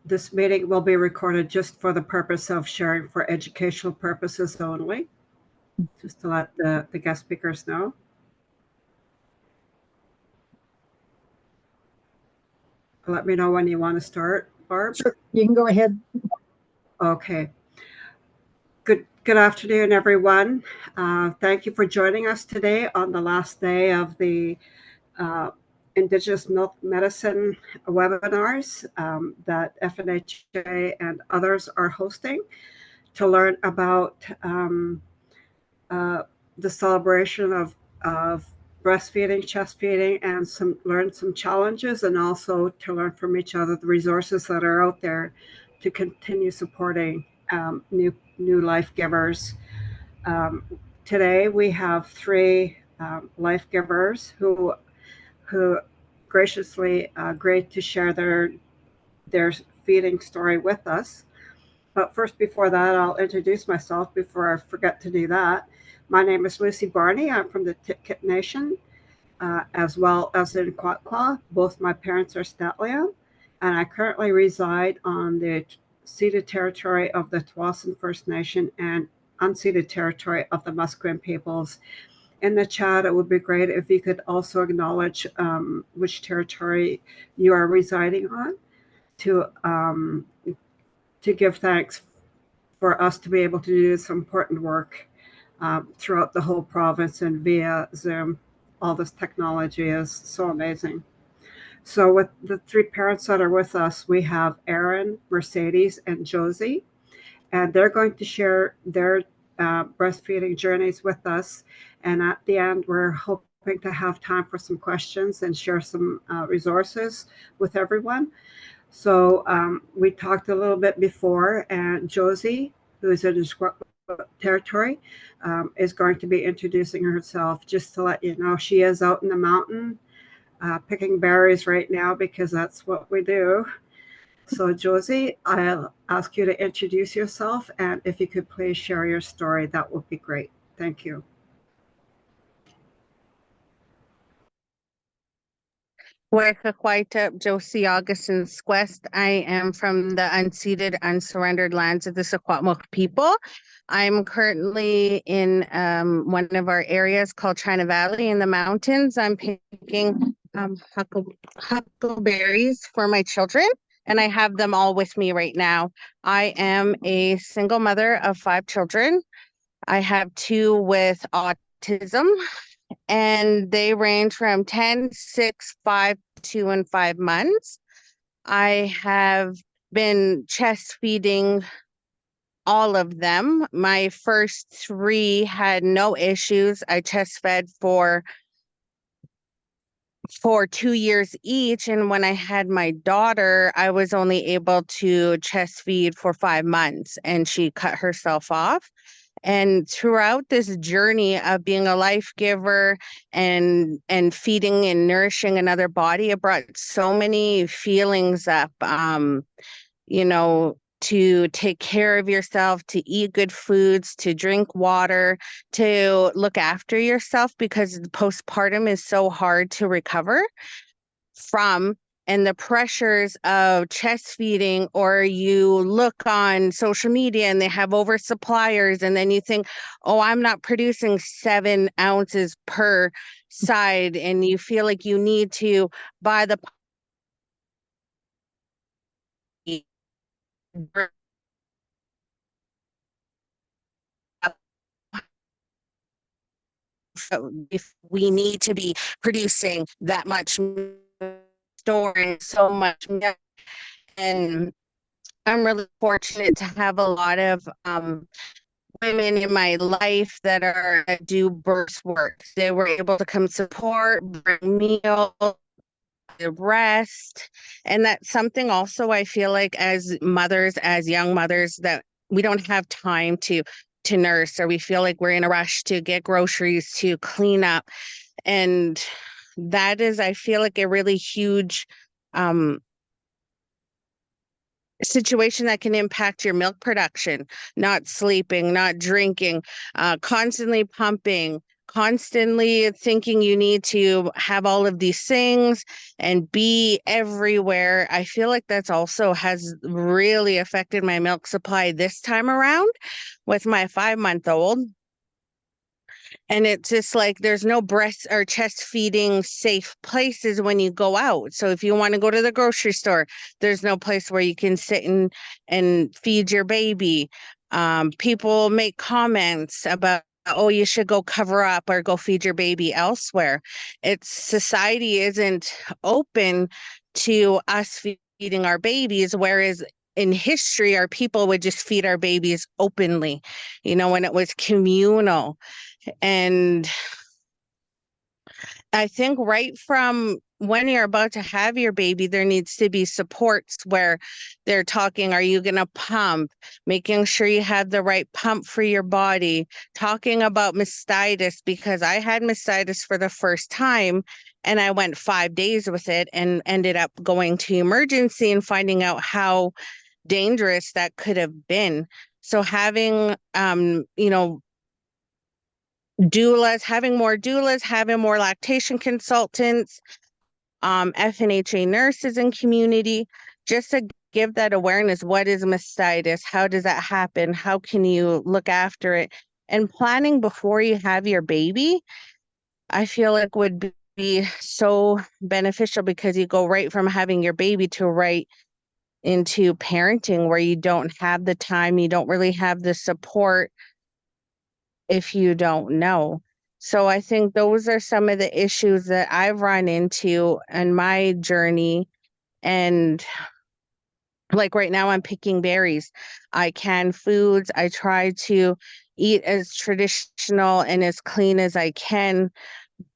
This meeting will be recorded just for the purpose of sharing for educational purposes only, just to let the guest speakers know. Let me know when you want to start, Barb. Sure, you can go ahead. Okay. Good afternoon, everyone. Thank you for joining us today on the last day of the Indigenous Milk Medicine webinars that FNHA and others are hosting to learn about the celebration of breastfeeding, chest feeding, and learn some challenges, and also to learn from each other the resources that are out there to continue supporting new life givers. Today we have three life givers who graciously agreed to share their feeding story with us. But first, before that, I'll introduce myself before I forget to do that. My name is Lucy Barney. I'm from the Titkit Nation, as well as in Quatqua. Both my parents are Statlia, and I currently reside on the ceded territory of the Tsawwassen First Nation and unceded territory of the Musqueam peoples. In the chat, it would be great if you could also acknowledge which territory you are residing on to give thanks for us to be able to do this important work throughout the whole province and via Zoom. All this technology is so amazing. So with the three parents that are with us, we have Aaron, Mercedes, and Josie, and they're going to share their breastfeeding journeys with us. And at the end, we're hoping to have time for some questions and share some resources with everyone. So we talked a little bit before, and Josie, who is in the territory, is going to be introducing herself. Just to let you know, she is out in the mountain picking berries right now because that's what we do. So Josie, I'll ask you to introduce yourself, and if you could please share your story, that would be great. Thank you. Josie Augustin Quest. I am from the unceded, unsurrendered lands of the Secwepemc people. I'm currently in one of our areas called China Valley in the mountains. I'm picking huckleberries for my children, and I have them all with me right now. I am a single mother of 5 children. I have 2 with autism, and they range from 10, 6, 5, 2, and 5 months. I have been chest feeding all of them. My first 3 had no issues. I chest fed for 2 years each, and when I had my daughter, I was only able to chest feed for 5 months, and she cut herself off. And throughout this journey of being a life giver and feeding and nourishing another body, it brought so many feelings up, to take care of yourself, to eat good foods, to drink water, to look after yourself, because postpartum is so hard to recover from. And the pressures of chest feeding, or you look on social media and they have oversuppliers, and then you think, oh, I'm not producing 7 ounces per side, and you feel like you need to buy the if we need to be producing that much, storing so much. And I'm really fortunate to have a lot of women in my life that do birth work. They were able to come support, bring meals, rest. And that's something also I feel like as mothers, as young mothers, that we don't have time to nurse, or we feel like we're in a rush to get groceries, to clean up. And that is, I feel like, a really huge situation that can impact your milk production. Not sleeping, not drinking, constantly pumping, constantly thinking you need to have all of these things and be everywhere. I feel like that's also has really affected my milk supply this time around with my 5-month-old. And it's just like there's no breast or chest feeding safe places when you go out. So if you want to go to the grocery store, there's no place where you can sit and feed your baby. People make comments about, oh, you should go cover up or go feed your baby elsewhere. It's society isn't open to us feeding our babies, whereas in history, our people would just feed our babies openly, when it was communal. And I think right from when you're about to have your baby, there needs to be supports where they're talking, are you going to pump? Making sure you have the right pump for your body, talking about mastitis, because I had mastitis for the first time and I went 5 days with it and ended up going to emergency and finding out how dangerous that could have been. So having, doulas, having more lactation consultants, FNHA nurses in community, just to give that awareness. What is mastitis? How does that happen? How can you look after it? And planning before you have your baby, I feel like would be so beneficial, because you go right from having your baby to right into parenting, where you don't have the time, you don't really have the support if you don't know. So I think those are some of the issues that I've run into in my journey. And like right now, I'm picking berries. I can foods. I try to eat as traditional and as clean as I can,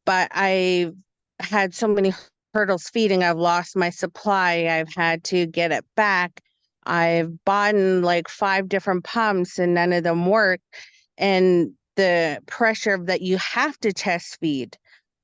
but I've had so many hurdles feeding. I've lost my supply. I've had to get it back. I've bought like 5 different pumps and none of them work. And the pressure that you have to test feed.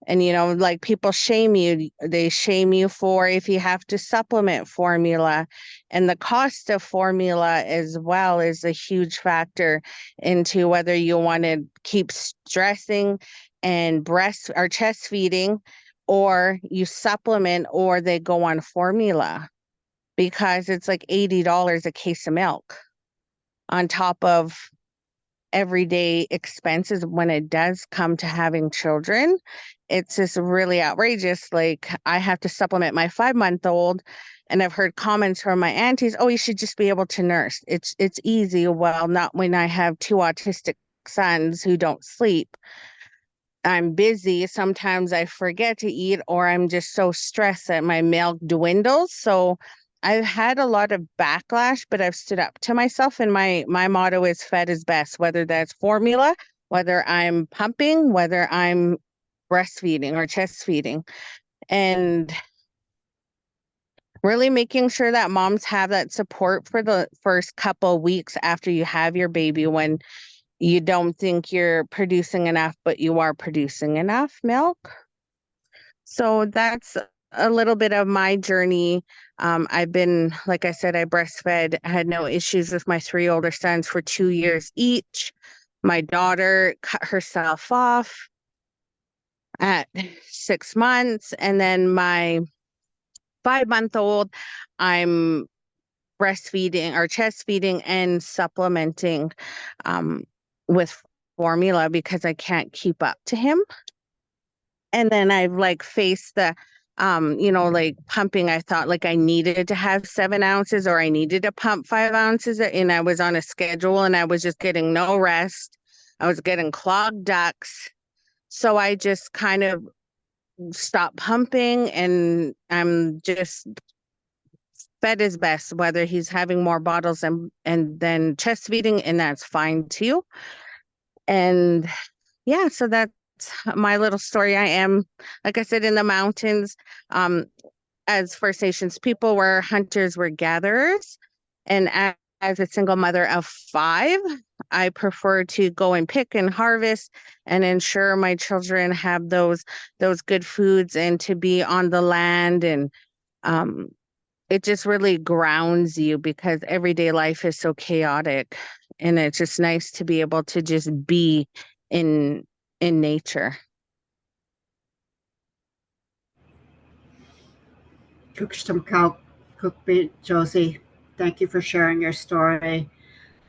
And, like people shame you. They shame you for if you have to supplement formula. And the cost of formula as well is a huge factor into whether you want to keep stressing and breast or chest feeding, or you supplement, or they go on formula, because it's like $80 a case of milk on top of everyday expenses when it does come to having children. It's just really outrageous. Like I have to supplement my 5-month-old, and I've heard comments from my aunties, oh, you should just be able to nurse. It's easy. Well, not when I have 2 autistic sons who don't sleep. I'm busy. Sometimes I forget to eat, or I'm just so stressed that my milk dwindles. So I've had a lot of backlash, but I've stood up to myself. And my motto is fed is best, whether that's formula, whether I'm pumping, whether I'm breastfeeding or chest feeding. And really making sure that moms have that support for the first couple weeks after you have your baby, when you don't think you're producing enough, but you are producing enough milk. So that's a little bit of my journey. I've been, like I said, I breastfed. I had no issues with my 3 older sons for 2 years each. My daughter cut herself off at 6 months. And then my 5-month-old, I'm breastfeeding or chest feeding and supplementing with formula, because I can't keep up to him. And then I've like faced the like pumping. I thought like I needed to have 7 ounces, or I needed to pump 5 ounces, and I was on a schedule and I was just getting no rest. I was getting clogged ducts. So I just kind of stopped pumping, and I'm just fed is best, whether he's having more bottles and then chest feeding, and that's fine too. And yeah, so that's my little story. I am, like I said, in the mountains. As First Nations people, we're hunters, we're gatherers. And as a single mother of 5, I prefer to go and pick and harvest and ensure my children have those good foods, and to be on the land. And it just really grounds you, because everyday life is so chaotic, and it's just nice to be able to just be in in nature. Cook Cookbeat Josie, thank you for sharing your story.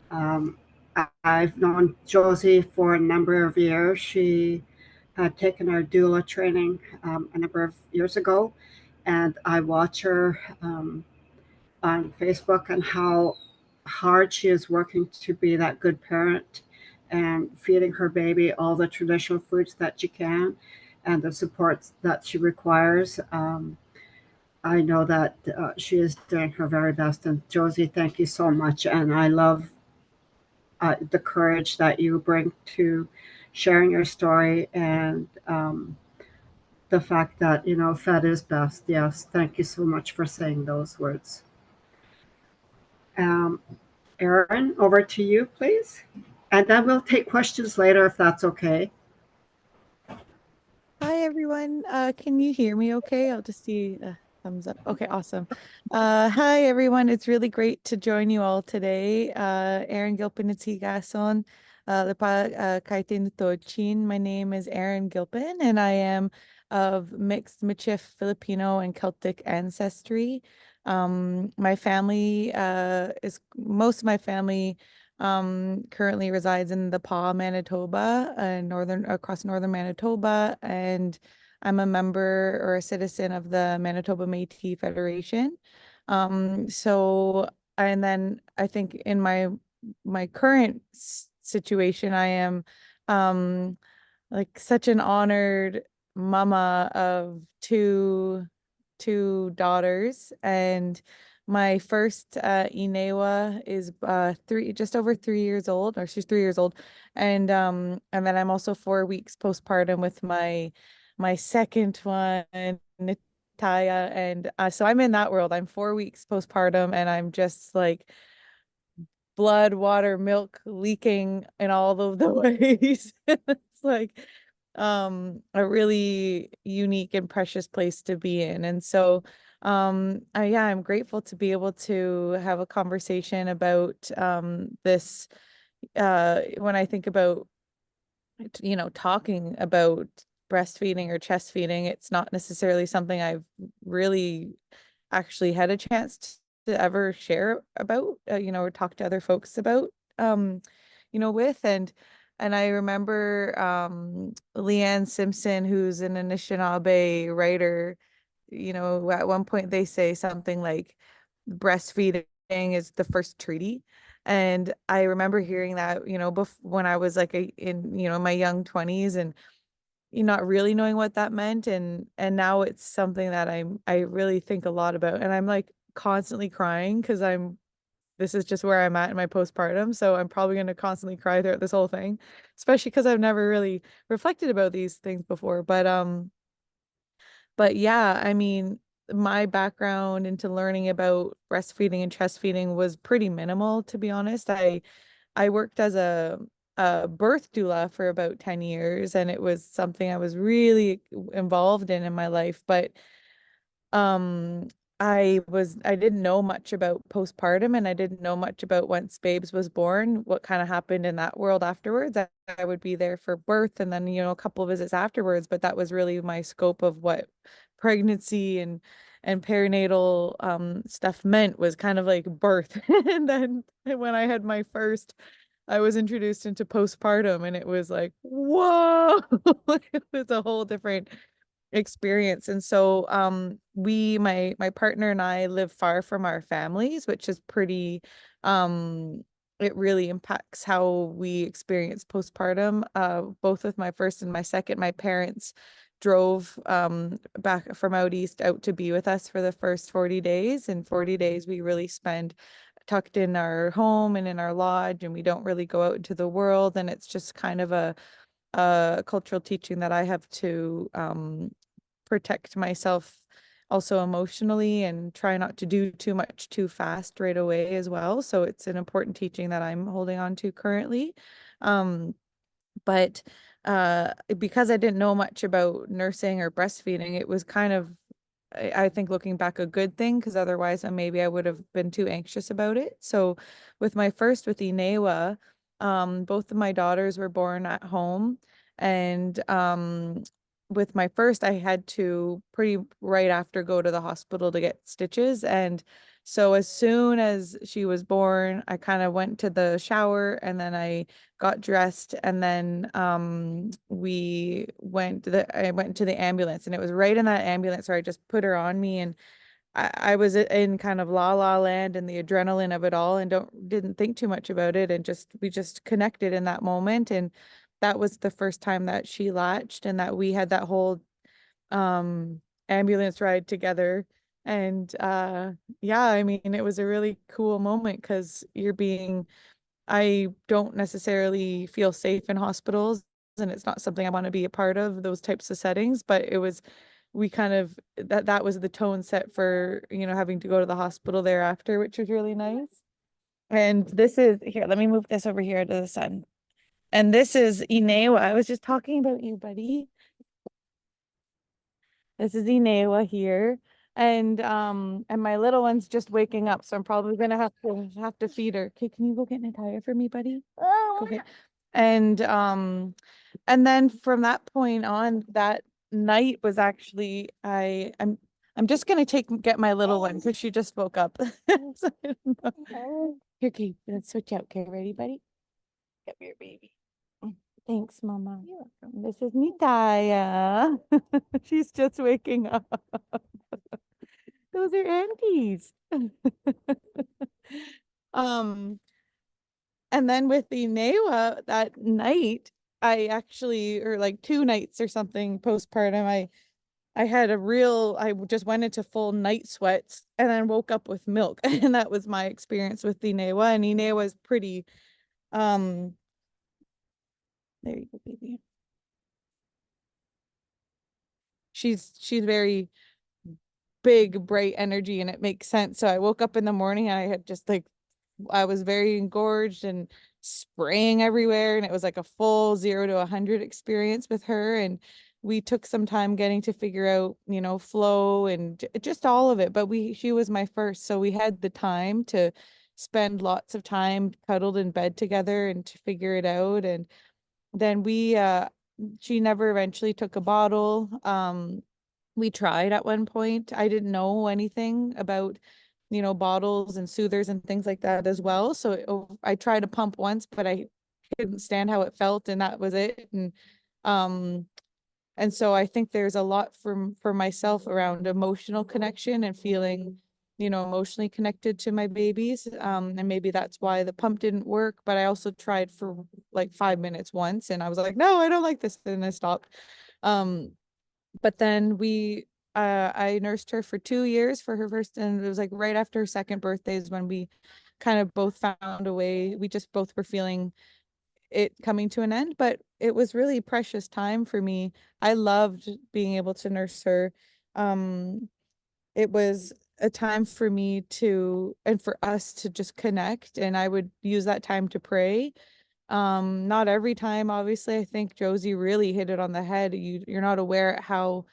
Um, I've known Josie for a number of years. She had taken our doula training a number of years ago, and I watch her on Facebook and how hard she is working to be that good parent and feeding her baby all the traditional foods that she can and the supports that she requires. I know that she is doing her very best. And Josie, thank you so much. And I love the courage that you bring to sharing your story and the fact that, fed is best. Yes, thank you so much for saying those words. Um, Erin, over to you, please. And then we'll take questions later if that's okay. Hi everyone. Can you hear me okay? I'll just see a thumbs up. Okay, awesome. Hi everyone. It's really great to join you all today. Erin Gilpin at Gason. Lepa Kaitin Tochin. My name is Erin Gilpin and I am of mixed Michif Filipino and Celtic ancestry. My family is most of my family currently resides in the Paw, Manitoba, across northern Manitoba, and I'm a member or a citizen of the Manitoba Métis Federation. So, and then I think in my current situation, I am like such an honored mama of two daughters, and my first Inewa is just over 3 years old, or she's 3 years old, and then I'm also 4 weeks postpartum with my second one, Nataya, and so I'm in that world. I'm 4 weeks postpartum, and I'm just like blood, water, milk leaking in all of the ways. It's like a really unique and precious place to be in. And so yeah, I'm grateful to be able to have a conversation about this when I think about talking about breastfeeding or chest feeding. It's not necessarily something I've really actually had a chance to ever share about, or talk to other folks about, with. And I remember Leanne Simpson, who's an Anishinaabe writer, at one point they say something like breastfeeding is the first treaty. And I remember hearing that, when I was like in, my young 20s, and not really knowing what that meant, and now it's something that I really think a lot about, and I'm like constantly crying because this is just where I'm at in my postpartum, so I'm probably going to constantly cry throughout this whole thing, especially because I've never really reflected about these things before. But yeah, I mean, my background into learning about breastfeeding and chest feeding was pretty minimal, to be honest. I worked as a birth doula for about 10 years, and it was something I was really involved in my life. But um, I didn't know much about postpartum, and I didn't know much about once babes was born, what kind of happened in that world afterwards. I would be there for birth and then, a couple of visits afterwards, but that was really my scope of what pregnancy and perinatal stuff meant, was kind of like birth. And then when I had my first, I was introduced into postpartum, and it was like, whoa, it was a whole different experience. And so my partner and I live far from our families, which is pretty it really impacts how we experience postpartum. Both with my first and my second, my parents drove back from out east out to be with us for the first 40 days. And 40 days we really spend tucked in our home and in our lodge, and we don't really go out into the world. And it's just kind of a cultural teaching that I have to protect myself also emotionally, and try not to do too much too fast right away as well. So it's an important teaching that I'm holding on to currently. But because I didn't know much about nursing or breastfeeding, it was kind of, I think looking back, a good thing, because otherwise maybe I would have been too anxious about it. So with my first, with Inewa, both of my daughters were born at home, And with my first, I had to pretty right after go to the hospital to get stitches. And so as soon as she was born, I kind of went to the shower and then I got dressed, and then I went to the ambulance, and it was right in that ambulance where I just put her on me, and I was in kind of la la land and the adrenaline of it all, and didn't think too much about it, and we just connected in that moment. And that was the first time that she latched and that we had that whole um ambulance ride together. And yeah, I mean, it was a really cool moment because I don't necessarily feel safe in hospitals, and it's not something I want to be a part of, those types of settings, but we kind of, that was the tone set for, having to go to the hospital thereafter, which was really nice. And this is here, let me move this over here to the sun. And this is Inewa. I was just talking about you, buddy. This is Inewa here. And my little one's just waking up, so I'm probably gonna have to feed her. Okay, can you go get Natalia for me, buddy? Okay. And then from that point on, that night was actually I'm just gonna get my little one because she just woke up. So I don't know. Here, okay, let's switch out. Okay, ready, buddy? Come here, baby. Thanks, Mama. This is Nitaya. She's just waking up. Those are aunties. And then with the Newa that night, I actually, or like 2 nights or something postpartum, I just went into full night sweats and then woke up with milk. And that was my experience with the Newa. And Inewa is pretty, there you go, baby. She's very big, bright energy, and it makes sense. So I woke up in the morning and I had just I was very engorged and spraying everywhere, and it was like a full 0 to 100 experience with her. And we took some time getting to figure out, flow and just all of it. But she was my first, so we had the time to spend lots of time cuddled in bed together and to figure it out. And then she never eventually took a bottle. We tried at one point. I didn't know anything about, bottles and soothers and things like that as well. So I tried to pump once, but I couldn't stand how it felt, and that was it. And so I think there's a lot for myself around emotional connection and feeling, emotionally connected to my babies. And maybe that's why the pump didn't work, but I also tried for like 5 minutes once, and I was like, no, I don't like this. And I stopped. But then I nursed her for 2 years for her first, and it was like right after her second birthday is when we kind of both found a way. We just both were feeling it coming to an end, but it was really precious time for me. I loved being able to nurse her. It was a time for me and for us to just connect, and I would use that time to pray. Not every time, obviously. I think Josie really hit it on the head. You're not aware how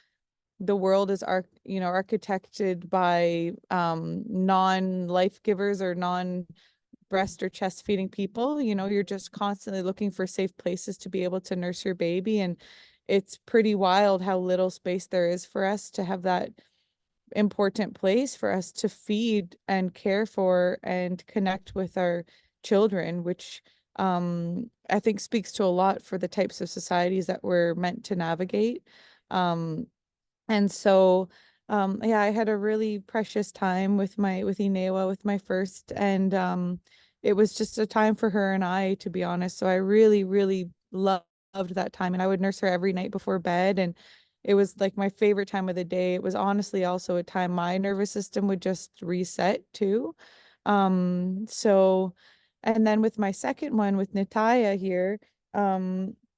the world is architected by non-life givers or non-breast or chest feeding people. You're just constantly looking for safe places to be able to nurse your baby, and it's pretty wild how little space there is for us to have that important place for us to feed and care for and connect with our children, which I think speaks to a lot for the types of societies that we're meant to navigate. And so yeah, I had a really precious time with Inewa, with my first, and it was just a time for her and I, to be honest. So I really, really loved that time, and I would nurse her every night before bed, and it was like my favorite time of the day. It was honestly also a time my nervous system would just reset too. So, and then with my second one with Nataya here,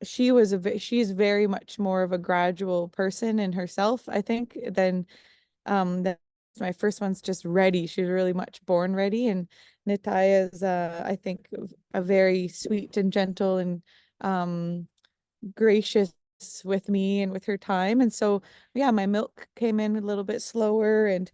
she's very much more of a gradual person in herself, I think, than my first one's just ready. She's really much born ready, and Nataya is I think a very sweet and gentle and gracious with me and with her time. And so yeah, my milk came in a little bit slower, and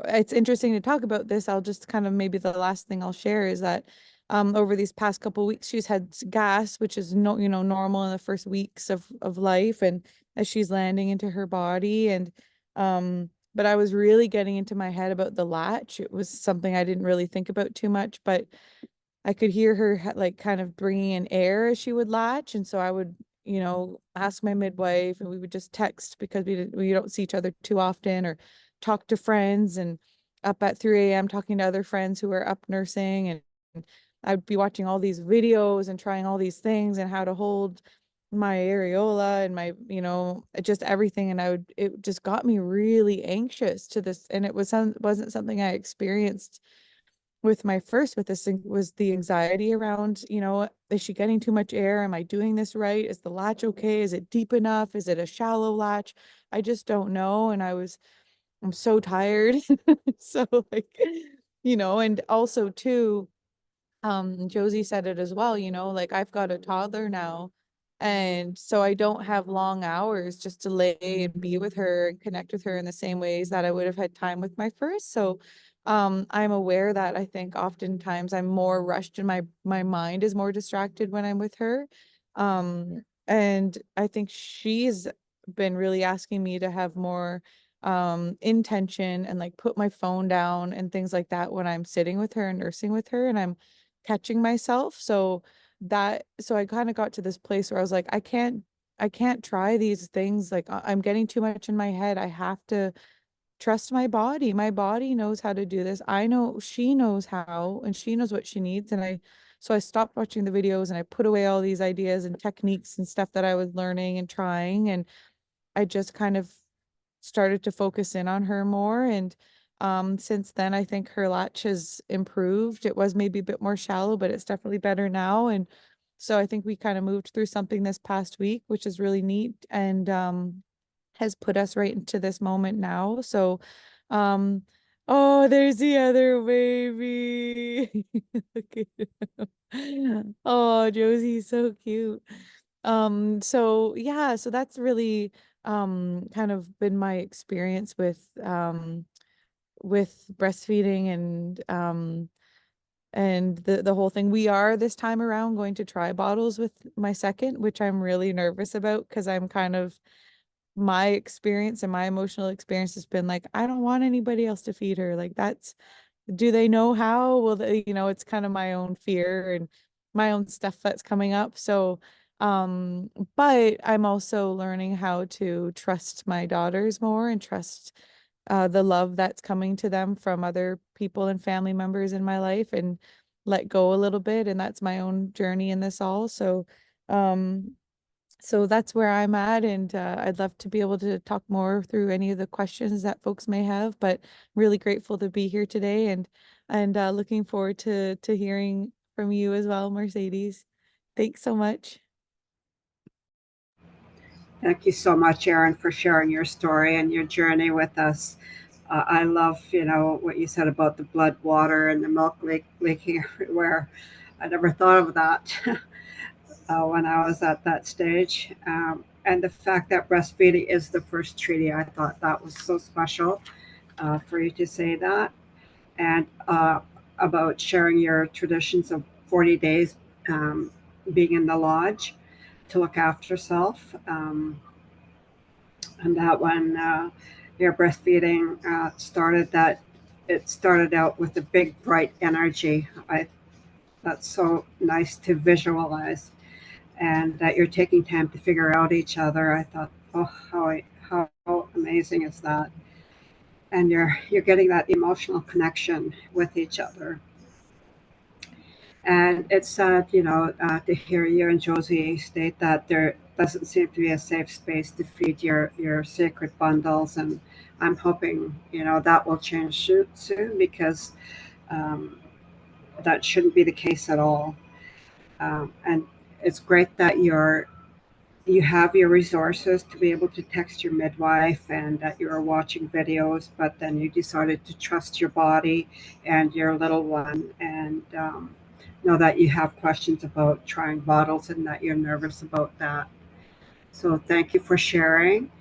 it's interesting to talk about this. I'll just kind of, maybe the last thing I'll share is that over these past couple of weeks, she's had gas, which is normal in the first weeks of life, and as she's landing into her body. And but I was really getting into my head about the latch. It was something I didn't really think about too much, but I could hear her like kind of bringing in air as she would latch. And so I would, ask my midwife, and we would just text because we don't see each other too often, or talk to friends, and up at 3 a.m. talking to other friends who are up nursing. And I'd be watching all these videos and trying all these things and how to hold my areola and my, just everything. And it just got me really anxious to this. And it wasn't something I experienced with my first, with this thing, was the anxiety around, is she getting too much air? Am I doing this right? Is the latch okay? Is it deep enough? Is it a shallow latch? I just don't know. And I'm so tired. So like, and also too, Josie said it as well, like I've got a toddler now, and so I don't have long hours just to lay and be with her and connect with her in the same ways that I would have had time with my first. So I'm aware that I think oftentimes I'm more rushed, and my mind is more distracted when I'm with her. And I think she's been really asking me to have more intention and like put my phone down and things like that when I'm sitting with her and nursing with her, and I'm catching myself. So I kind of got to this place where I was like, I can't try these things. Like I'm getting too much in my head. I have to trust my body. My body knows how to do this. I know she knows how, and she knows what she needs. And so I stopped watching the videos, and I put away all these ideas and techniques and stuff that I was learning and trying. And I just kind of started to focus in on her more. And since then, I think her latch has improved. It was maybe a bit more shallow, but it's definitely better now. And so I think we kind of moved through something this past week, which is really neat, and has put us right into this moment now. So um oh, there's the other baby. Look at him. Oh, Josie's so cute. So yeah, so that's really kind of been my experience with breastfeeding, and the whole thing. We are this time around going to try bottles with my second, which I'm really nervous about, because I'm kind of, my experience and my emotional experience has been like, I don't want anybody else to feed her. Like, do they know how? Will they, it's kind of my own fear and my own stuff that's coming up. So, but I'm also learning how to trust my daughters more, and trust the love that's coming to them from other people and family members in my life, and let go a little bit. And that's my own journey in this all. Um, so that's where I'm at, and I'd love to be able to talk more through any of the questions that folks may have, but really grateful to be here today, and looking forward to hearing from you as well, Mercedes. Thanks so much. Thank you so much, Erin, for sharing your story and your journey with us. I love, what you said about the blood, water, and the milk leaking everywhere. I never thought of that when I was at that stage. And the fact that breastfeeding is the first treaty, I thought that was so special for you to say that. And about sharing your traditions of 40 days being in the lodge to look after self. And that when your breastfeeding started, that it started out with a big bright energy. That's so nice to visualize, and that you're taking time to figure out each other. I thought, oh, how amazing is that? And you're getting that emotional connection with each other. And it's sad, to hear you and Josie state that there doesn't seem to be a safe space to feed your sacred bundles. And I'm hoping, that will change soon, because um, that shouldn't be the case at all. And it's great that you have your resources to be able to text your midwife, and that you're watching videos, but then you decided to trust your body and your little one, and know that you have questions about trying bottles, and that you're nervous about that. So thank you for sharing.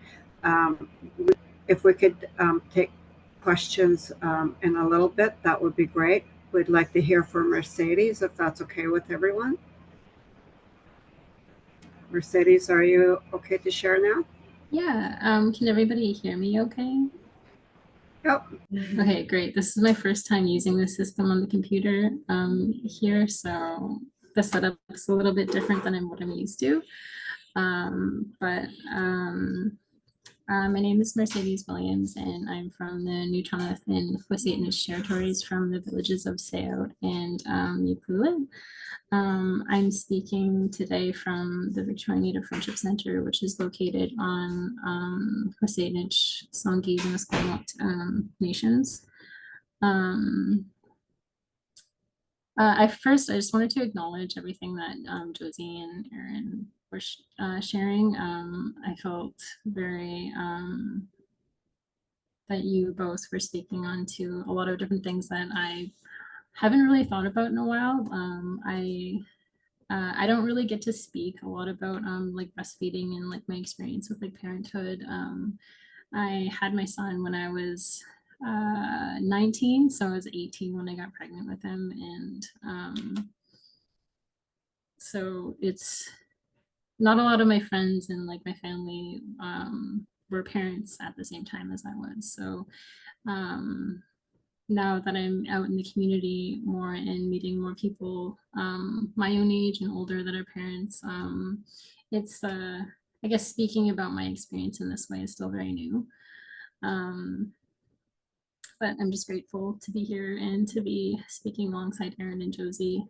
Um, if we could take questions in a little bit, that would be great. we'd like to hear from Mercedes, if that's okay with everyone. Mercedes, are you okay to share now? Yeah, can everybody hear me okay? Yep. Okay, great. This is my first time using the system on the computer here, so the setup is a little bit different than what I'm used to. My name is Mercedes Williams, and I'm from the Nuu-chah-nulth and Wasatanish territories from the villages of Sayout and Yukulin. I'm speaking today from the Victoria Native Friendship Center, which is located on Wasatanish, Songhees, and Esquimalt nations. I just wanted to acknowledge everything that Josie and Erin were sharing. I felt very that you both were speaking on to a lot of different things that I haven't really thought about in a while. I don't really get to speak a lot about like breastfeeding and like my experience with like parenthood. I had my son when I was 19, so I was 18 when I got pregnant with him, and so it's not a lot of my friends and like my family were parents at the same time as I was. So now that I'm out in the community more and meeting more people my own age and older that are parents, it's I guess speaking about my experience in this way is still very new. But I'm just grateful to be here and to be speaking alongside Erin and Josie.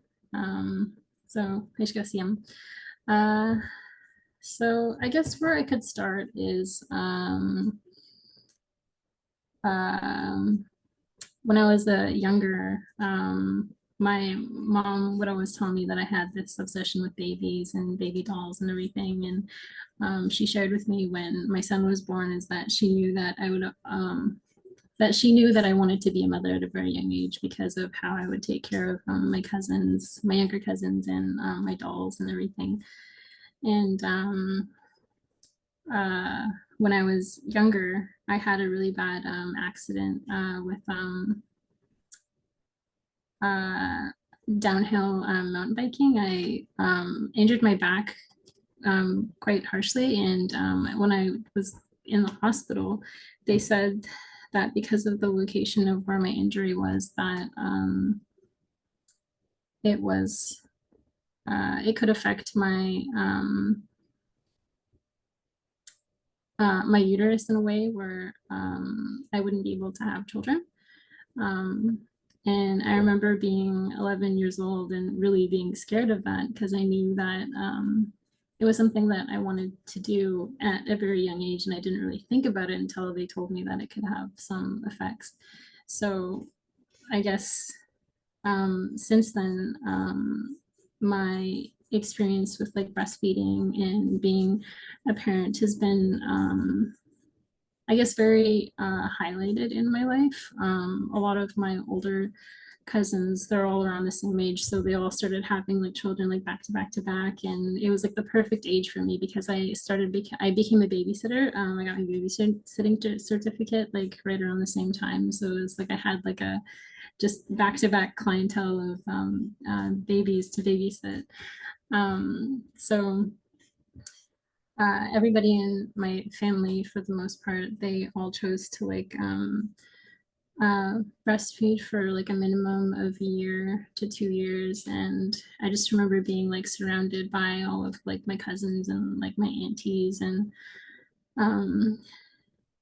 So so I guess where I could start is when I was younger, my mom would always tell me that I had this obsession with babies and baby dolls and everything. And she shared with me when my son was born is that she knew that I would that she knew that I wanted to be a mother at a very young age because of how I would take care of my cousins, my younger cousins, and my dolls and everything. And when I was younger, I had a really bad accident with downhill mountain biking. I injured my back quite harshly, and when I was in the hospital, they said that because of the location of where my injury was, that it could affect my my uterus in a way where I wouldn't be able to have children. And I remember being 11 years old and really being scared of that because I knew that it was something that I wanted to do at a very young age, and I didn't really think about it until they told me that it could have some effects. So I guess since then, my experience with like breastfeeding and being a parent has been I guess very highlighted in my life. A lot of my older cousins, they're all around the same age, so they all started having like children like back to back to back, and it was like the perfect age for me because I became a babysitter. I got my babysitting certificate like right around the same time, so it was like I had like a just back to back clientele of babies to babysit. So everybody in my family, for the most part, they all chose to like breastfeed for like a minimum of a year to 2 years. And I just remember being like surrounded by all of like my cousins and like my aunties, and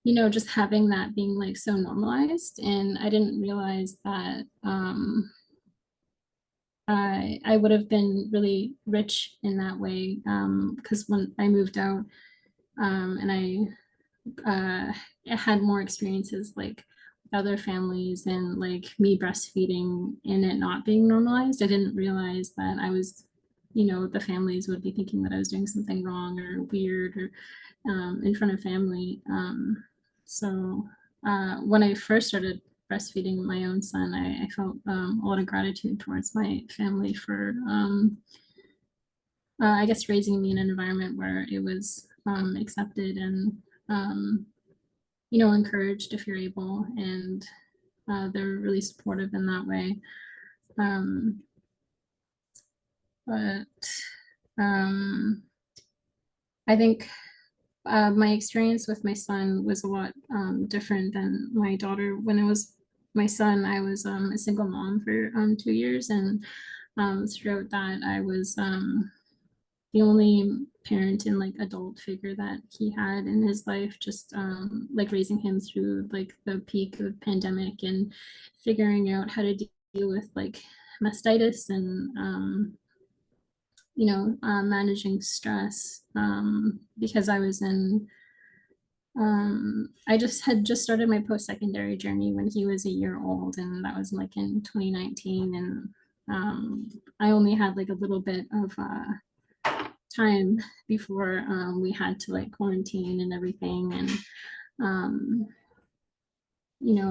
you know, just having that being like so normalized. And I didn't realize that I would have been really rich in that way because when I moved out and I had more experiences like with other families and like me breastfeeding and it not being normalized, I didn't realize that I was, you know, the families would be thinking that I was doing something wrong or weird or in front of family. So when I first started breastfeeding my own son, I felt a lot of gratitude towards my family for, I guess, raising me in an environment where it was accepted and, you know, encouraged if you're able. And they're really supportive in that way. But I think my experience with my son was a lot different than my daughter. When it was my son, I was a single mom for 2 years, and throughout that, I was the only parent and like adult figure that he had in his life, just like raising him through like the peak of pandemic and figuring out how to deal with like mastitis and managing stress, because I was in I had just started my post-secondary journey when he was a year old, and that was like in 2019, and I only had like a little bit of time before we had to like quarantine and everything. And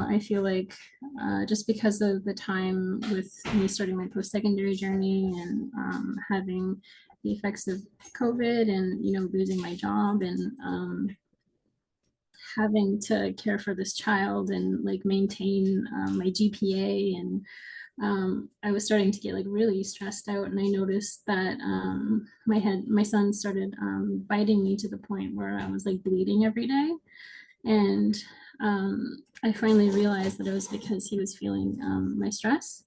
I feel like just because of the time with me starting my post-secondary journey and having the effects of COVID and losing my job and having to care for this child and like maintain my GPA, and I was starting to get like really stressed out, and I noticed that my son started biting me to the point where I was like bleeding every day. And I finally realized that it was because he was feeling my stress.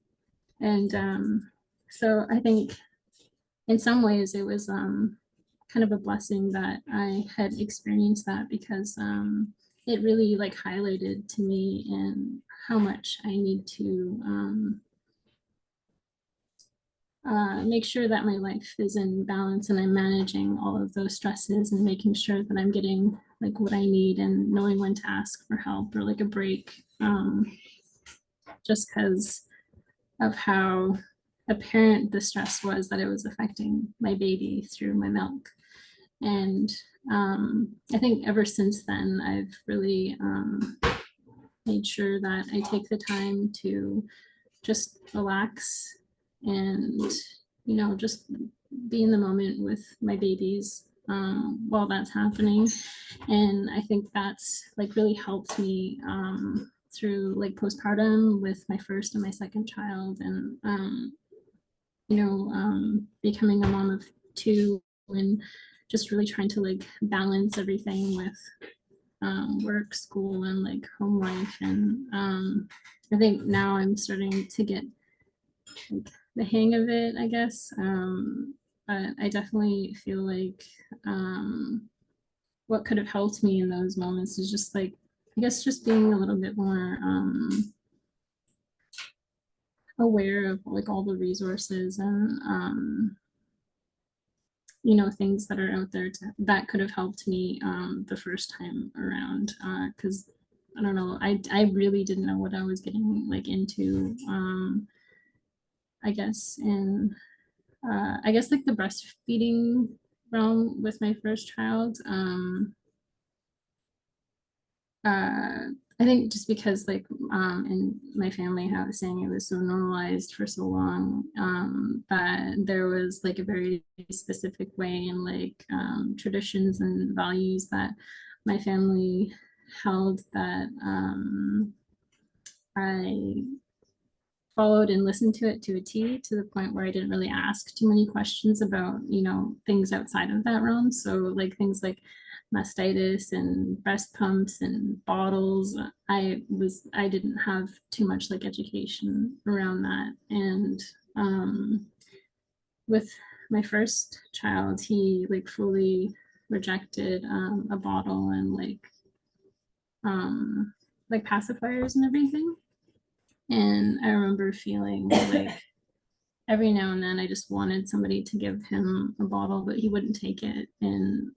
And so I think in some ways it was kind of a blessing that I had experienced that, because it really like highlighted to me and how much I need to make sure that my life is in balance and I'm managing all of those stresses and making sure that I'm getting like what I need and knowing when to ask for help or like a break, just because of how apparent the stress was that it was affecting my baby through my milk. And I think ever since then, I've really made sure that I take the time to just relax and, just be in the moment with my babies while that's happening. And I think that's like really helped me through like postpartum with my first and my second child, and, becoming a mom of two, and just really trying to like balance everything with work, school, and like home life. And I think now I'm starting to get like the hang of it, I guess. But I definitely feel like what could have helped me in those moments is just like, I guess, just being a little bit more aware of like all the resources and things that are out there that could have helped me the first time around, because I don't know, I really didn't know what I was getting like into, I guess. And I guess like the breastfeeding realm with my first child, I think just because like in my family, how I was saying, it was so normalized for so long, that there was like a very specific way and like traditions and values that my family held that I followed and listened to it to a T, to the point where I didn't really ask too many questions about, things outside of that realm. So like things like mastitis and breast pumps and bottles, I didn't have too much like education around that. And with my first child, he like fully rejected a bottle and like pacifiers and everything. And I remember feeling like every now and then I just wanted somebody to give him a bottle, but he wouldn't take it. And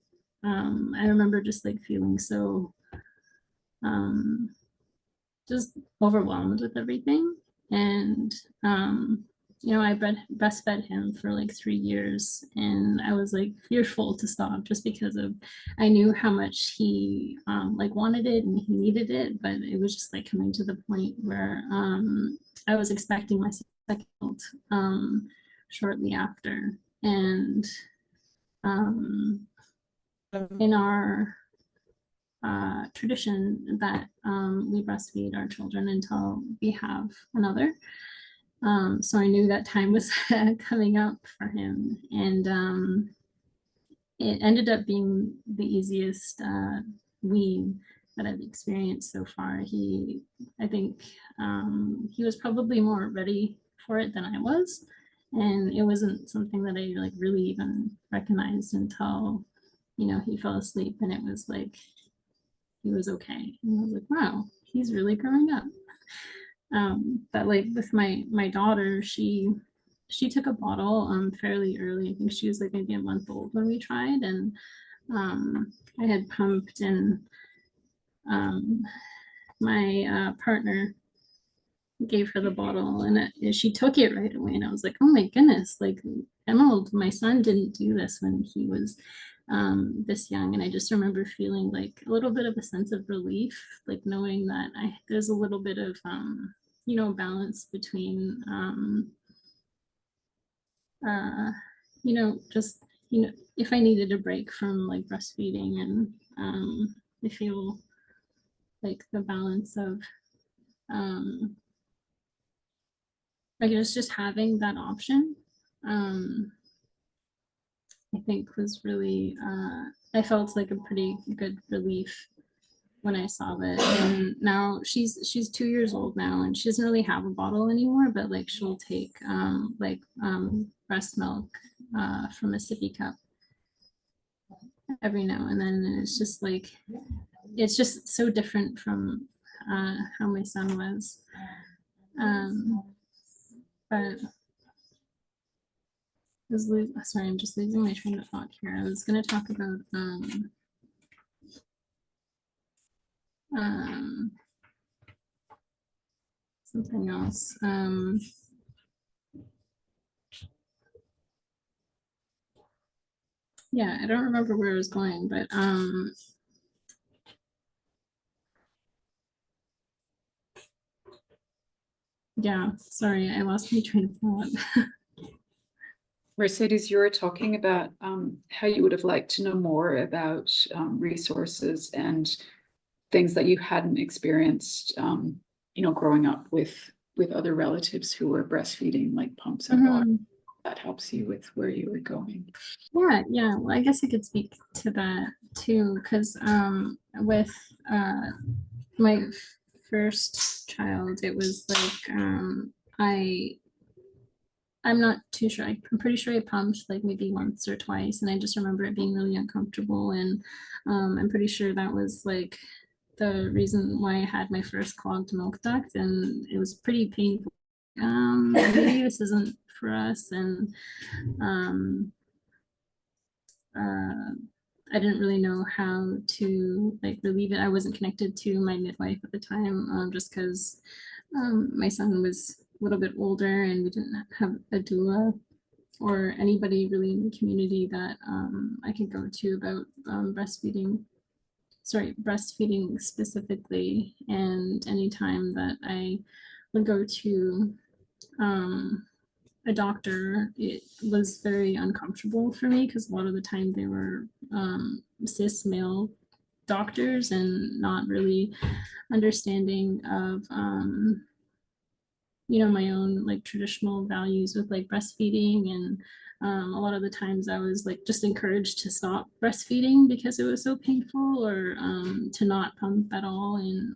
I remember just like feeling so just overwhelmed with everything. And I breastfed him for like 3 years, and I was like fearful to stop, just because of I knew how much he like wanted it and he needed it, but it was just like coming to the point where I was expecting my second shortly after. And in our tradition that we breastfeed our children until we have another. So I knew that time was coming up for him, and it ended up being the easiest wean that I've experienced so far. I think he was probably more ready for it than I was, and it wasn't something that I like really even recognized until, you know, he fell asleep, and it was like he was okay, and I was like, wow, he's really growing up. But like with my daughter, she took a bottle fairly early. I think she was like maybe a month old when we tried, and I had pumped, and my partner gave her the bottle, and she took it right away, and I was like, oh my goodness, like Emerald, my son didn't do this when he was this young. And I just remember feeling like a little bit of a sense of relief, like knowing that there's a little bit of you know, balance between you know, just, you know, if I needed a break from like breastfeeding, and I feel like the balance of I guess just having that option, I think was really I felt like a pretty good relief when I saw that. And now she's 2 years old now, and she doesn't really have a bottle anymore, but like she'll take breast milk from a sippy cup every now and then. And it's just like, it's just so different from how my son was. But sorry, I'm just losing my train of thought here. I was going to talk about something else. Yeah, I don't remember where I was going, but yeah, sorry, I lost my train of thought. Mercedes, you were talking about how you would have liked to know more about resources and things that you hadn't experienced, you know, growing up with other relatives who were breastfeeding, like pumps and bottle. That helps you with where you were going. Yeah. Well, I guess I could speak to that too, because with my first child, it was like I'm not too sure. I'm pretty sure I pumped like maybe once or twice, and I just remember it being really uncomfortable. And I'm pretty sure that was like the reason why I had my first clogged milk duct, and it was pretty painful. Maybe this isn't for us, and I didn't really know how to like relieve it. I wasn't connected to my midwife at the time, just because my son was a little bit older, and we didn't have a doula or anybody really in the community that I could go to about breastfeeding specifically. And anytime that I would go to a doctor, it was very uncomfortable for me, because a lot of the time they were cis male doctors, and not really understanding of you know, my own like traditional values with like breastfeeding. And a lot of the times I was like just encouraged to stop breastfeeding because it was so painful, or to not pump at all. And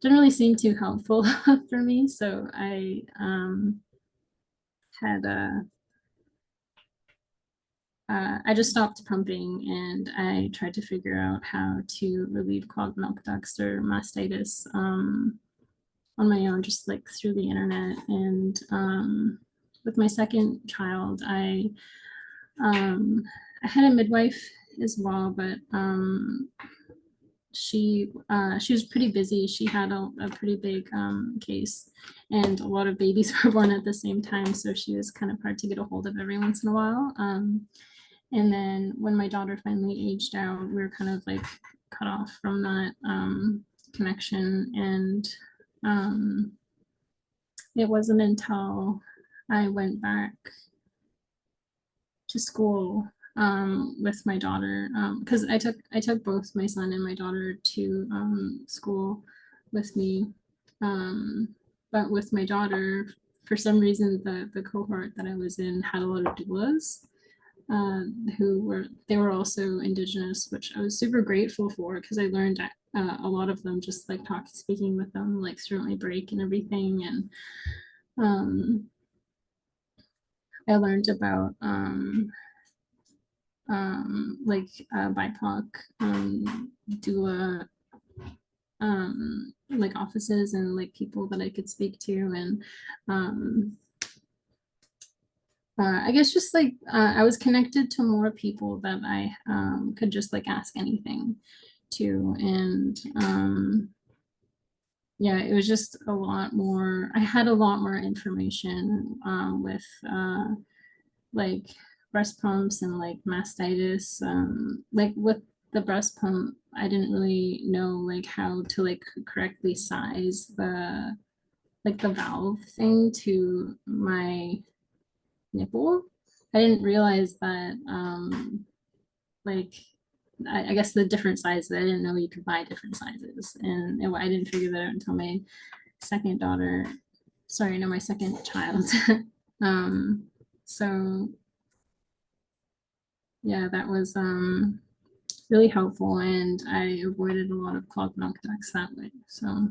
didn't really seem too helpful for me. So I had I just stopped pumping, and I tried to figure out how to relieve clogged milk ducts or mastitis on my own, just like through the internet. And with my second child, I had a midwife as well, but she was pretty busy. She had a pretty big case, and a lot of babies were born at the same time, so she was kind of hard to get a hold of every once in a while. And then when my daughter finally aged out, we were kind of like cut off from that connection. And it wasn't until I went back to school with my daughter, because I took both my son and my daughter to school with me But with my daughter, for some reason, the cohort that I was in had a lot of doulas they were also Indigenous, which I was super grateful for because I learned a lot of them just like speaking with them, like throughout my break and everything. And I learned about like BIPOC doula like offices and like people that I could speak to. And I guess just like I was connected to more people that I could just like ask anything to. And yeah, it was just a lot more, I had a lot more information with like breast pumps and like mastitis. Like with the breast pump, I didn't really know like how to like correctly size the like the valve thing to my nipple. I didn't realize that like I guess the different sizes. I didn't know you could buy different sizes, and I didn't figure that out until my second daughter. Sorry, no, my second child. So yeah, that was really helpful, and I avoided a lot of clogged milk ducts that way. So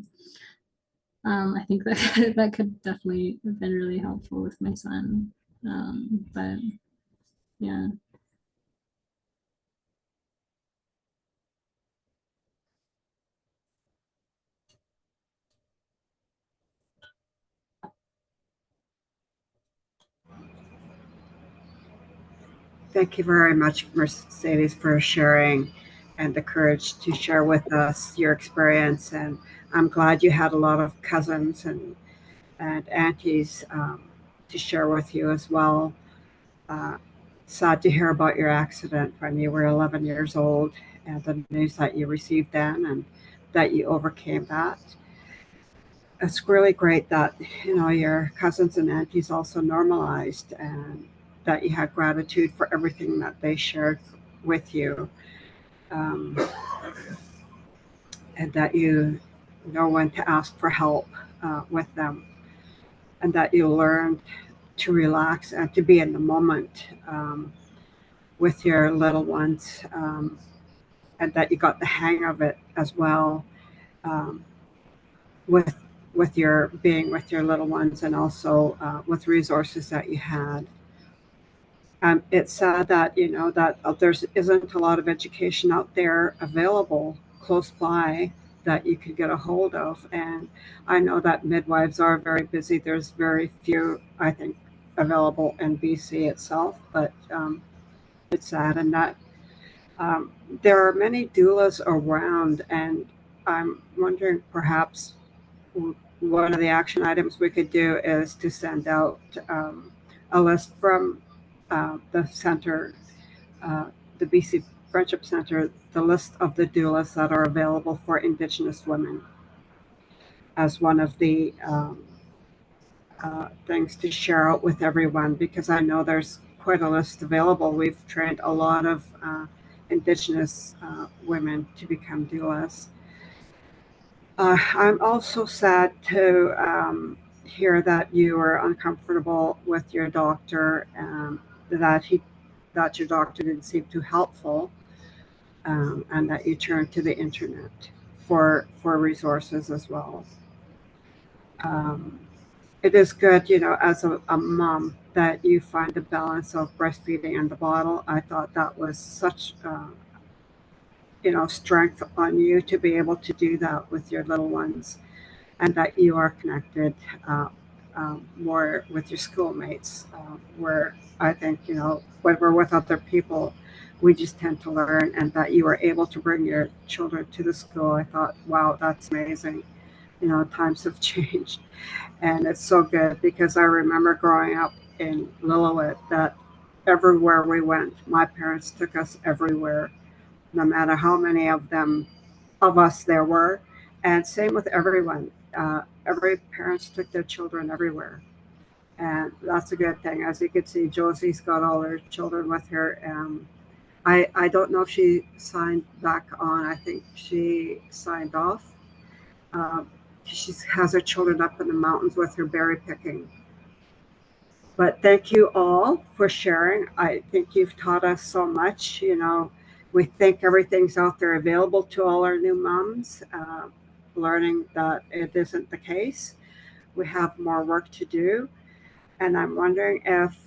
I think that that could definitely have been really helpful with my son. But yeah. Thank you very much, Mercedes, for sharing and the courage to share with us your experience. And I'm glad you had a lot of cousins and aunties to share with you as well. Uh, Sad to hear about your accident when you were 11 years old and the news that you received then and that you overcame that. It's really great that your cousins and aunties also normalized and that you had gratitude for everything that they shared with you, um, and that you know when to ask for help with them, and that you learned to relax and to be in the moment with your little ones, and that you got the hang of it as well, um, with your being with your little ones, and also with resources that you had. It's sad that that there isn't a lot of education out there available close by that you could get a hold of. And I know that midwives are very busy. There's very few, I think, available in BC itself, but it's sad. And that um, there are many doulas around, and I'm wondering perhaps one of the action items we could do is to send out a list from the center, uh, the BC Friendship Center, the list of the doulas that are available for Indigenous women as one of the things to share out with everyone, because I know there's quite a list available. We've trained a lot of Indigenous women to become doulas. I'm also sad to hear that you were uncomfortable with your doctor, that your doctor didn't seem too helpful, and that you turned to the internet for resources as well. It is good, as a mom, that you find the balance of breastfeeding and the bottle. I thought that was such strength on you to be able to do that with your little ones, and that you are connected more with your schoolmates, where I think, when we're with other people, we just tend to learn, and that you were able to bring your children to the school. I thought, wow, that's amazing. Times have changed, and it's so good, because I remember growing up in Lillooet that everywhere we went, my parents took us everywhere, no matter how many of us there were, and same with everyone. Every parents took their children everywhere, and that's a good thing. As you can see, Josie's got all her children with her. I don't know if she signed back on. I think she signed off. she has her children up in the mountains with her berry picking. But thank you all for sharing. I think you've taught us so much. You know, we think everything's out there available to all our new moms, learning that it isn't the case. We have more work to do. And I'm wondering if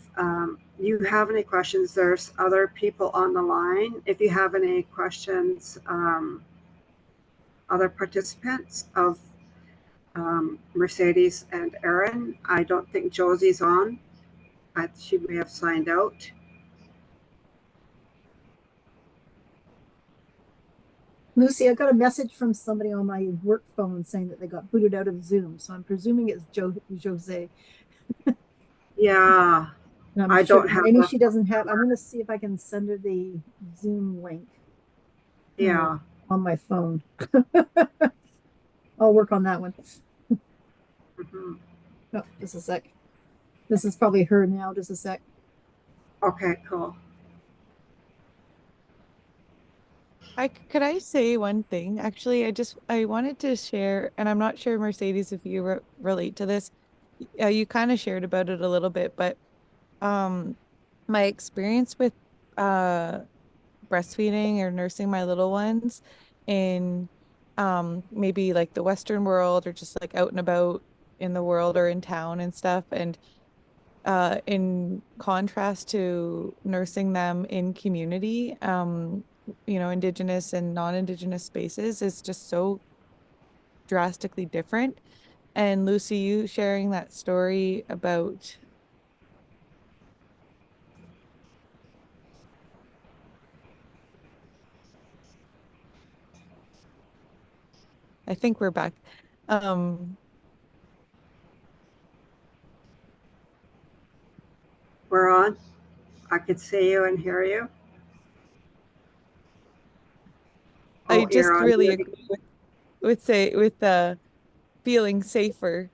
you have any questions. There's other people on the line. If you have any questions, other participants of Mercedes and Erin. I don't think Josie's on. She may have signed out. Lucy, I got a message from somebody on my work phone saying that they got booted out of Zoom. So I'm presuming it's Jose. Yeah. And I'm I sure don't have maybe a- she doesn't have. I'm going to see if I can send her the Zoom link. Yeah. On my phone. I'll work on that one. Mhm. Oh, just a sec. This is probably her now. Just a sec. Okay, cool. Could I say one thing? Actually, I wanted to share, and I'm not sure, Mercedes, if you relate to this. You kind of shared about it a little bit, but my experience with uh breastfeeding or nursing my little ones in maybe like the Western world or just like out and about in the world or in town and stuff, and in contrast to nursing them in community, Indigenous and non-Indigenous spaces is just so drastically different. And Lucy, you sharing that story about, I think we're back. We're on. I could see you and hear you. I Oh, you're just on. really agree with feeling safer.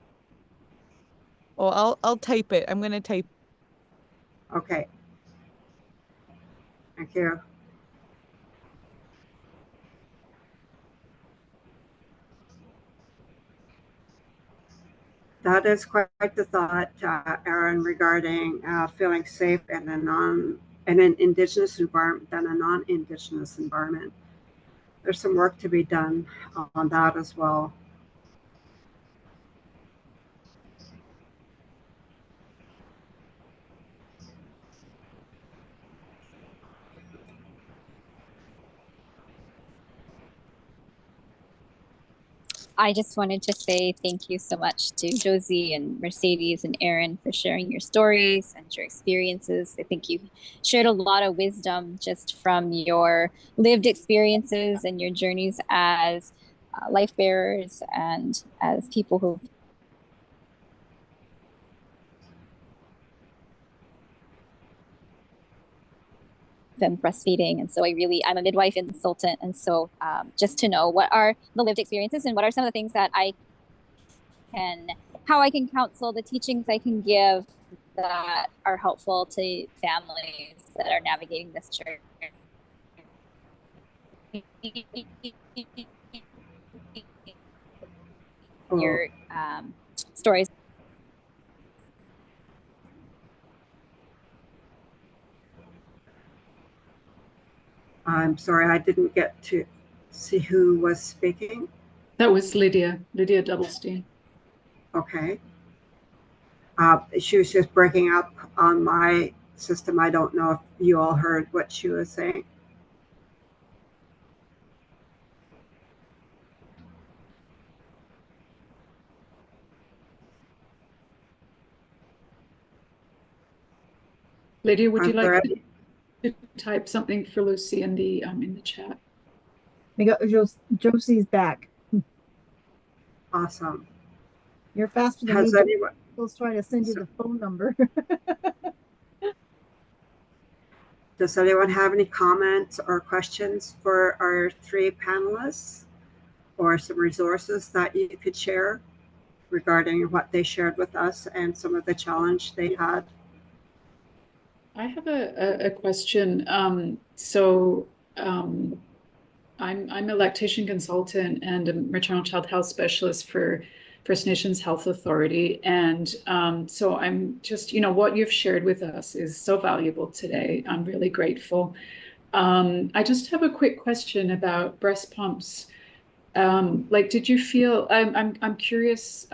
Well, I'll type it. I'm gonna type. Okay. Thank you. That is quite the thought, Erin, regarding feeling safe in in an Indigenous environment than a non-Indigenous environment. There's some work to be done on that as well. I just wanted to say thank you so much to Josie and Mercedes and Erin for sharing your stories and your experiences. I think you shared a lot of wisdom just from your lived experiences and your journeys as life bearers and as people who've been breastfeeding. And so I'm a midwife and consultant. And so just to know what are the lived experiences and what are some of the things that how I can counsel, the teachings I can give that are helpful to families that are navigating this journey. Your stories. I'm sorry, I didn't get to see who was speaking. That was Lydia Doublestein. Okay. She was just breaking up on my system. I don't know if you all heard what she was saying. Lydia, would you like to type something for Lucy in the chat? I got Josie's back. Awesome. You're faster than me. I was trying to send you the phone number. Does anyone have any comments or questions for our three panelists, or some resources that you could share regarding what they shared with us and some of the challenge they had? I have a question. I'm a lactation consultant and a maternal child health specialist for First Nations Health Authority. And so I'm just, what you've shared with us is so valuable today. I'm really grateful. I just have a quick question about breast pumps. Like, did you feel, I'm curious,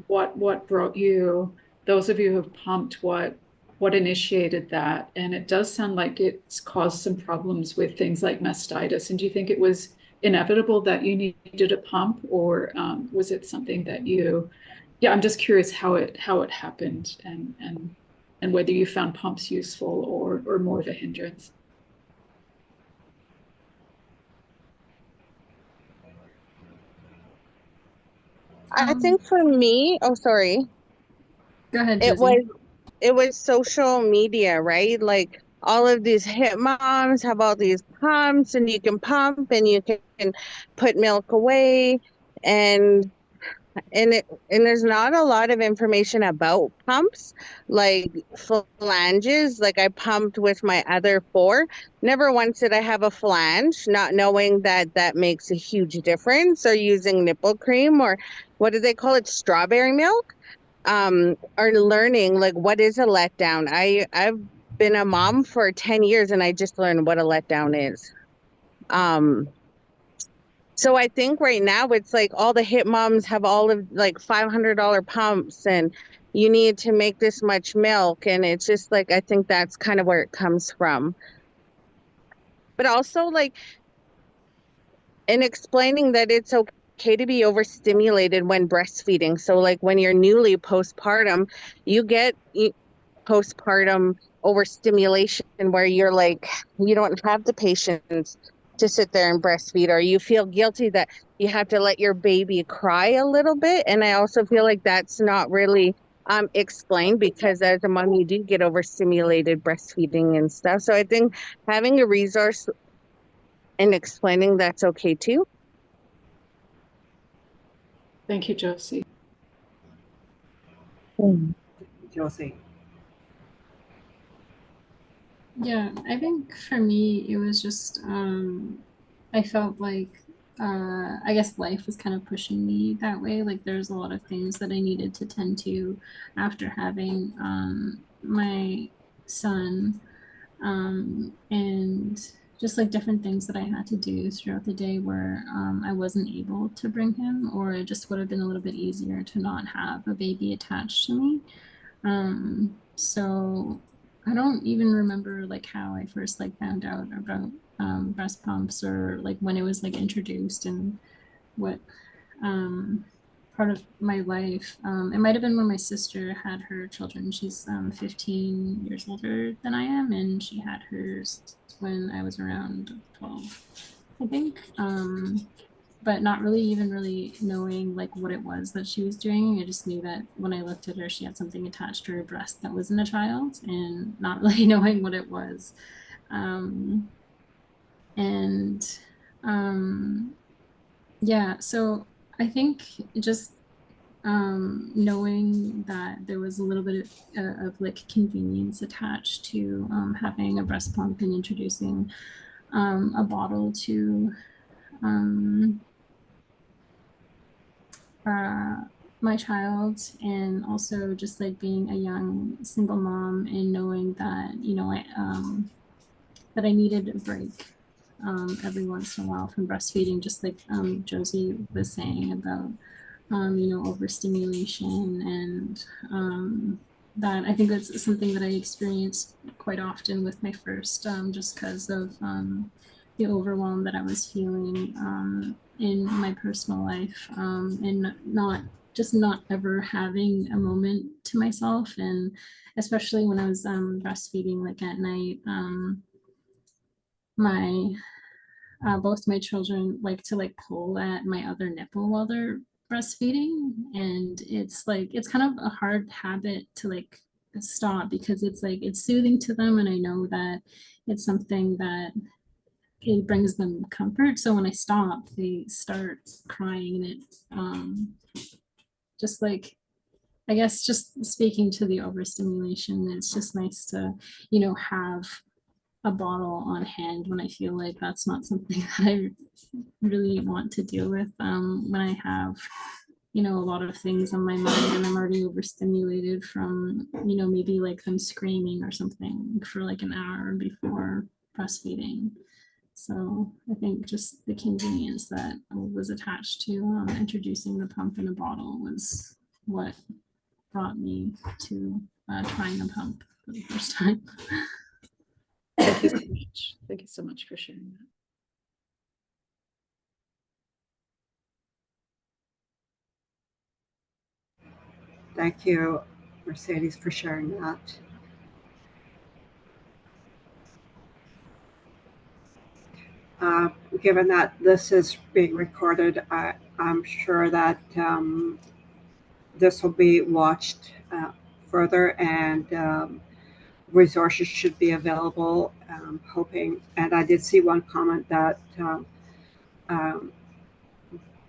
what brought you, those of you who have pumped, what initiated that? And it does sound like it's caused some problems with things like mastitis. And do you think it was inevitable that you needed a pump, or was it something that yeah, I'm just curious how it happened, and whether you found pumps useful or more of a hindrance. I think for me, oh, sorry, Go ahead, it Josie. was social media, right? Like all of these hip moms have all these pumps, and you can pump and you can put milk away, and there's not a lot of information about pumps, like flanges. Like I pumped with my other four. Never once did I have a flange, not knowing that that makes a huge difference, or using nipple cream, or what do they call it? Strawberry milk. Or learning like what is a letdown. I've been a mom for 10 years and I just learned what a letdown is. So I think right now it's like all the hip moms have all of like $500 pumps, and you need to make this much milk. And it's just like, I think that's kind of where it comes from. But also like in explaining that it's okay to be overstimulated when breastfeeding. So like when you're newly postpartum, you get postpartum overstimulation where you're like, you don't have the patience to sit there and breastfeed, or you feel guilty that you have to let your baby cry a little bit. And I also feel like that's not really explained, because as a mom, you do get overstimulated breastfeeding and stuff. So I think having a resource and explaining that's okay too. Thank you, Josie. Josie. Yeah, I think for me, it was just, I felt like, I guess life was kind of pushing me that way. Like there's a lot of things that I needed to tend to after having my son, and just like different things that I had to do throughout the day where I wasn't able to bring him, or it just would have been a little bit easier to not have a baby attached to me. So I don't even remember like how I first like found out about breast pumps, or like when it was like introduced, and what um, part of my life. It might have been when my sister had her children. She's 15 years older than I am, and she had hers when I was around 12, I think. But not really even really knowing like what it was that she was doing. I just knew that when I looked at her, she had something attached to her breast that wasn't a child, and not really knowing what it was. And yeah, so I think just knowing that there was a little bit of like convenience attached to having a breast pump and introducing a bottle to my child, and also just like being a young single mom and knowing that that I needed a break every once in a while from breastfeeding, just like Josie was saying about overstimulation, and that I think that's something that I experienced quite often with my first, just because of the overwhelm that I was feeling in my personal life, and not ever having a moment to myself. And especially when I was breastfeeding, like at night, my both my children like to like pull at my other nipple while they're breastfeeding, and it's like it's kind of a hard habit to like stop, because it's like it's soothing to them, and I know that it's something that it brings them comfort. So when I stop, they start crying, and it just like, I guess just speaking to the overstimulation, it's just nice to have a bottle on hand when I feel like that's not something that I really want to deal with. When I have, a lot of things on my mind and I'm already overstimulated from, maybe like them screaming or something for like an hour before breastfeeding. So I think just the convenience that was attached to introducing the pump in a bottle was what brought me to trying the pump for the first time. Thank you so much. Thank you so much for sharing that. Thank you, Mercedes, for sharing that. Given that this is being recorded, I'm sure that this will be watched further, and resources should be available. Hoping, and I did see one comment that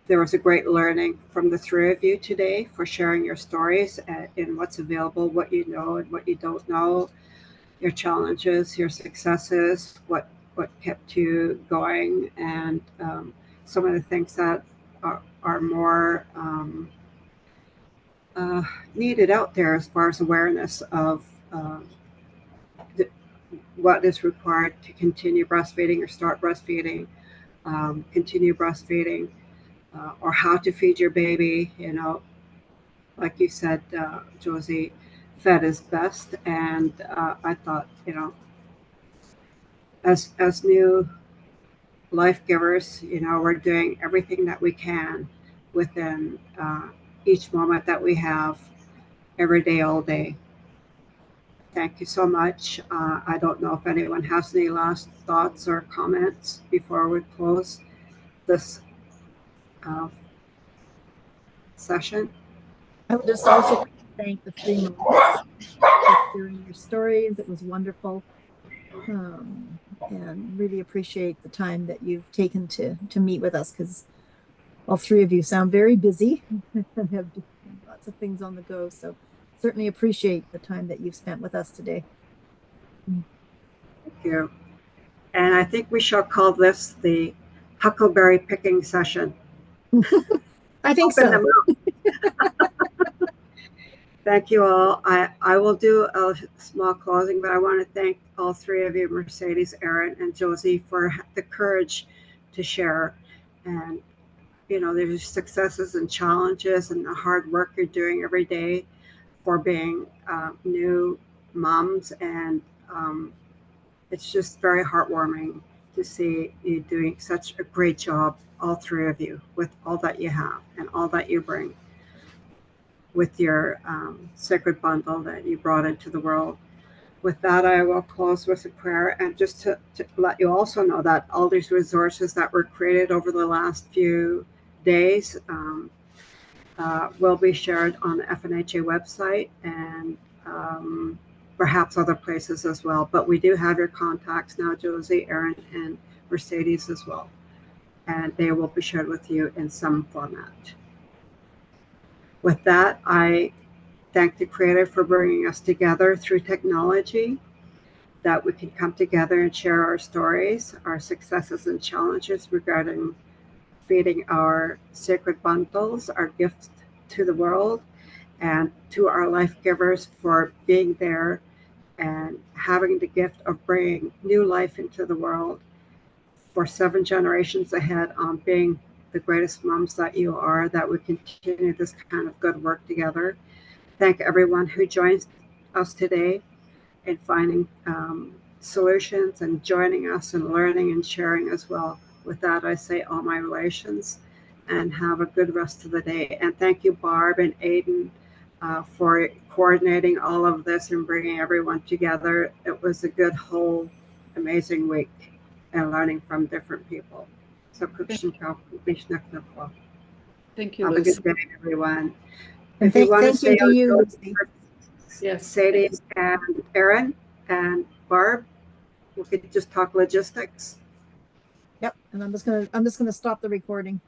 there was a great learning from the three of you today for sharing your stories and what's available, what you know and what you don't know, your challenges, your successes, what kept you going, and some of the things that are more needed out there as far as awareness of what is required to continue breastfeeding or start breastfeeding, continue breastfeeding, or how to feed your baby. Like you said, Josie, fed is best. And I thought, as new life givers, we're doing everything that we can within each moment that we have, every day, all day. Thank you so much. I don't know if anyone has any last thoughts or comments before we close this session. I would just also thank the three moms for sharing your stories. It was wonderful. And really appreciate the time that you've taken to meet with us, because all three of you sound very busy and have lots of things on the go. So certainly appreciate the time that you've spent with us today. Thank you. And I think we shall call this the Huckleberry Picking Session. I think so. Thank you all. I will do a small closing, but I want to thank all three of you, Mercedes, Erin, and Josie, for the courage to share. And, there's successes and challenges and the hard work you're doing every day for being new moms. And it's just very heartwarming to see you doing such a great job, all three of you, with all that you have and all that you bring with your sacred bundle that you brought into the world. With that, I will close with a prayer, and just to let you also know that all these resources that were created over the last few days will be shared on the FNHA website and perhaps other places as well. But we do have your contacts now, Josie, Erin, and Mercedes as well. And they will be shared with you in some format. With that, I thank the Creator for bringing us together through technology, that we can come together and share our stories, our successes and challenges regarding feeding our sacred bundles, our gifts to the world, and to our life givers for being there and having the gift of bringing new life into the world for 7 generations ahead, on being the greatest moms that you are, that we continue this kind of good work together. Thank everyone who joins us today in finding solutions and joining us and learning and sharing as well. With that, I say all my relations, and have a good rest of the day. And thank you, Barb and Aiden, for coordinating all of this and bringing everyone together. It was a good, whole, amazing week and learning from different people. So, Thank you, have Lucy. a good day, everyone. And If you want to thank you stay to on, you, Lucy. Yes. Sadie and Erin and Barb, we could just talk logistics. Yep. And I'm just gonna stop the recording.